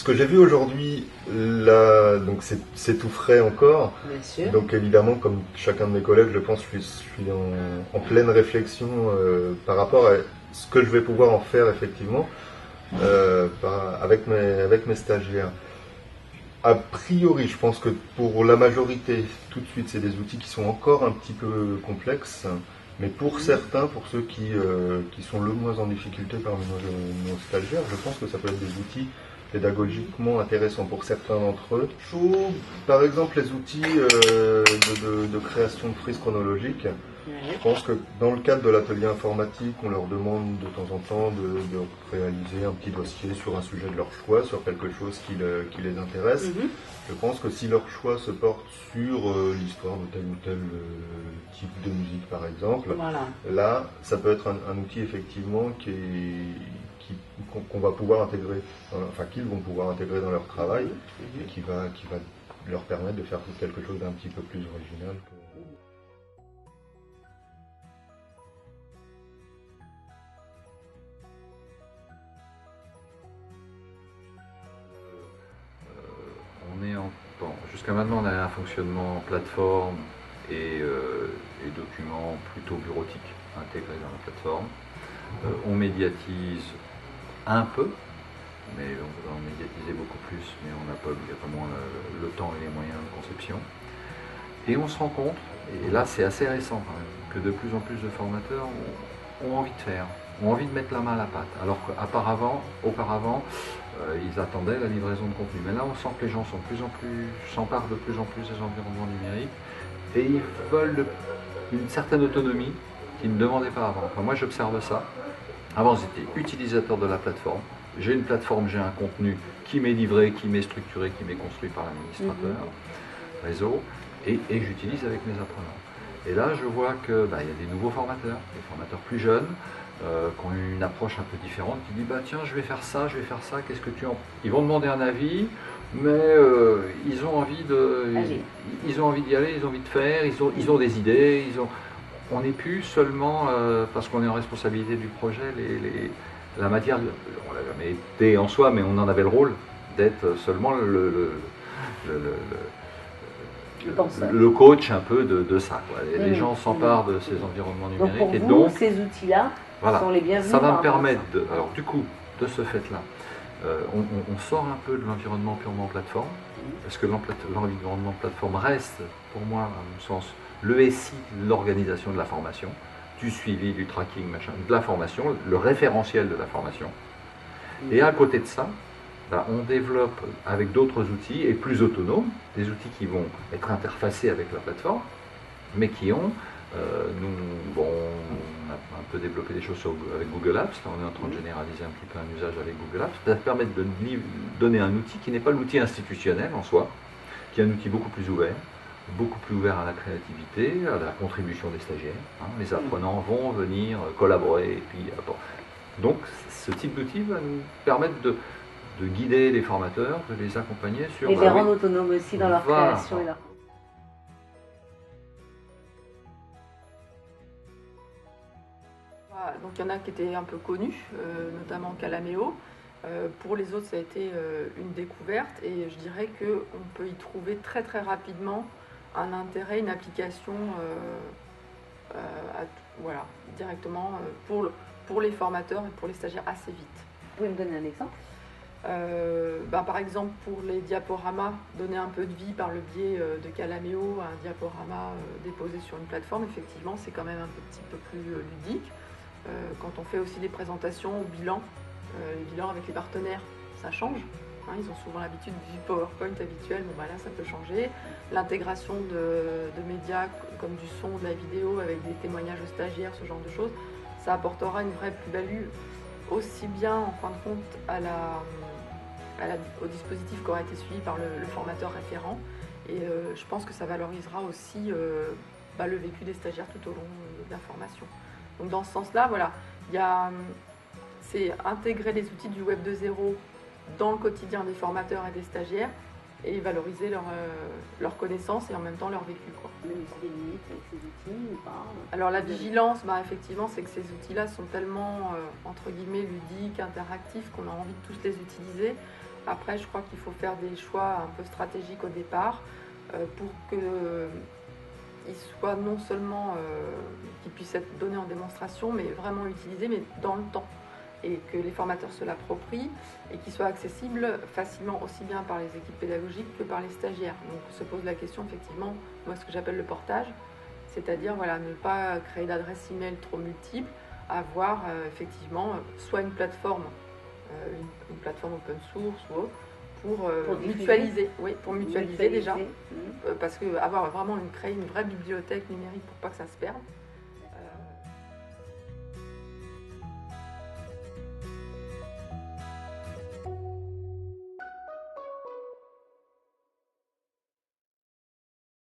que j'ai vu aujourd'hui, là, donc c'est tout frais encore. Bien sûr. Donc évidemment, comme chacun de mes collègues, je pense que je suis en pleine réflexion par rapport à ce que je vais pouvoir en faire effectivement avec mes stagiaires. A priori, je pense que pour la majorité, tout de suite, c'est des outils qui sont encore un petit peu complexes. Mais pour certains, pour ceux qui sont le moins en difficulté parmi nos stagiaires, je pense que ça peut être des outils pédagogiquement intéressants pour certains d'entre eux. Par exemple, les outils de création de frises chronologiques. Je pense que dans le cadre de l'atelier informatique, on leur demande de temps en temps de réaliser un petit dossier sur un sujet de leur choix, sur quelque chose qui les intéresse. Je pense que si leur choix se porte sur l'histoire de tel ou tel type de musique, par exemple, là, ça peut être un outil effectivement qu'on va pouvoir intégrer, enfin qu'ils vont pouvoir intégrer dans leur travail et qui va leur permettre de faire quelque chose d'un petit peu plus original. Jusqu'à maintenant, on a un fonctionnement plateforme et documents plutôt bureautiques intégrés dans la plateforme. On médiatise un peu, mais on peut en médiatiser beaucoup plus, mais on n'a pas obligatoirement le temps et les moyens de conception. Et on se rend compte, et là c'est assez récent quand même, que de plus en plus de formateurs ont envie de faire, ont envie de mettre la main à la pâte. Alors qu'auparavant, ils attendaient la livraison de contenu. Mais là, on sent que les gens s'emparent de plus en plus des environnements numériques et ils veulent une certaine autonomie qu'ils ne demandaient pas avant. Enfin, moi, j'observe ça. Avant, j'étais utilisateur de la plateforme. J'ai une plateforme, j'ai un contenu qui m'est livré, qui m'est structuré, qui m'est construit par l'administrateur, réseau, et j'utilise avec mes apprenants. Et là, je vois qu'il y a des nouveaux formateurs, des formateurs plus jeunes, qui ont une approche un peu différente, qui disent tiens, je vais faire ça, qu'est-ce que tu en... Ils vont demander un avis, mais ils ont envie d'y aller, ils ont envie de faire, ils ont des idées, on n'est plus seulement, parce qu'on est en responsabilité du projet, la matière, on l'a jamais été en soi, mais on en avait le rôle d'être seulement le coach un peu de ça. Quoi. Les gens s'emparent de ces environnements numériques. Donc pour vous, ces outils-là sont les bienvenus. Ça va me permettre, alors du coup, de ce fait-là, on sort un peu de l'environnement purement plateforme, parce que l'environnement plateforme reste, pour moi, à mon sens, le SI de l'organisation de la formation, du suivi, du tracking, machin, de la formation, le référentiel de la formation. Et à côté de ça, on développe avec d'autres outils et plus autonomes, des outils qui vont être interfacés avec la plateforme, mais qui ont, on a un peu développé des choses avec Google Apps, là on est en train de généraliser un petit peu un usage avec Google Apps, ça permet de donner un outil qui n'est pas l'outil institutionnel en soi, qui est un outil beaucoup plus ouvert à la créativité, à la contribution des stagiaires. Les apprenants vont venir collaborer et puis donc ce type d'outil va nous permettre de guider les formateurs, de les accompagner sur... Et de les rendre autonomes aussi dans leur création et leur... Donc il y en a qui étaient un peu connus, notamment Calaméo. Pour les autres, ça a été une découverte et je dirais qu'on peut y trouver très très rapidement un intérêt, une application directement pour les formateurs et pour les stagiaires assez vite. Vous pouvez me donner un exemple ? Par exemple, pour les diaporamas, donner un peu de vie par le biais de Calaméo, un diaporama déposé sur une plateforme, effectivement, c'est quand même un petit peu plus ludique. Quand on fait aussi des présentations au bilan, les bilans avec les partenaires, ça change. Ils ont souvent l'habitude du PowerPoint habituel, là ça peut changer. L'intégration de médias comme du son, de la vidéo, avec des témoignages aux stagiaires, ce genre de choses, ça apportera une vraie plus-value, aussi bien en fin de compte au dispositif qui aura été suivi par le formateur référent. Et je pense que ça valorisera aussi le vécu des stagiaires tout au long de la formation. Donc dans ce sens-là, c'est intégrer les outils du Web 2.0 dans le quotidien des formateurs et des stagiaires et valoriser leur connaissance et en même temps leur vécu. Même si des limites avec ces outils ou pas. Alors la vigilance, effectivement, c'est que ces outils-là sont tellement, entre guillemets, ludiques, interactifs, qu'on a envie de tous les utiliser. Après, je crois qu'il faut faire des choix un peu stratégiques au départ pour qu'ils soient non seulement qu'ils puissent être donnés en démonstration, mais vraiment utilisés, mais dans le temps. Et que les formateurs se l'approprient et qu'ils soient accessibles facilement aussi bien par les équipes pédagogiques que par les stagiaires. Donc se pose la question effectivement, moi ce que j'appelle le portage, c'est-à-dire voilà, ne pas créer d'adresses email trop multiples, avoir effectivement soit une plateforme open source ou autre, pour mutualiser, oui, pour mutualiser déjà, parce que créer une vraie bibliothèque numérique pour pas que ça se perde.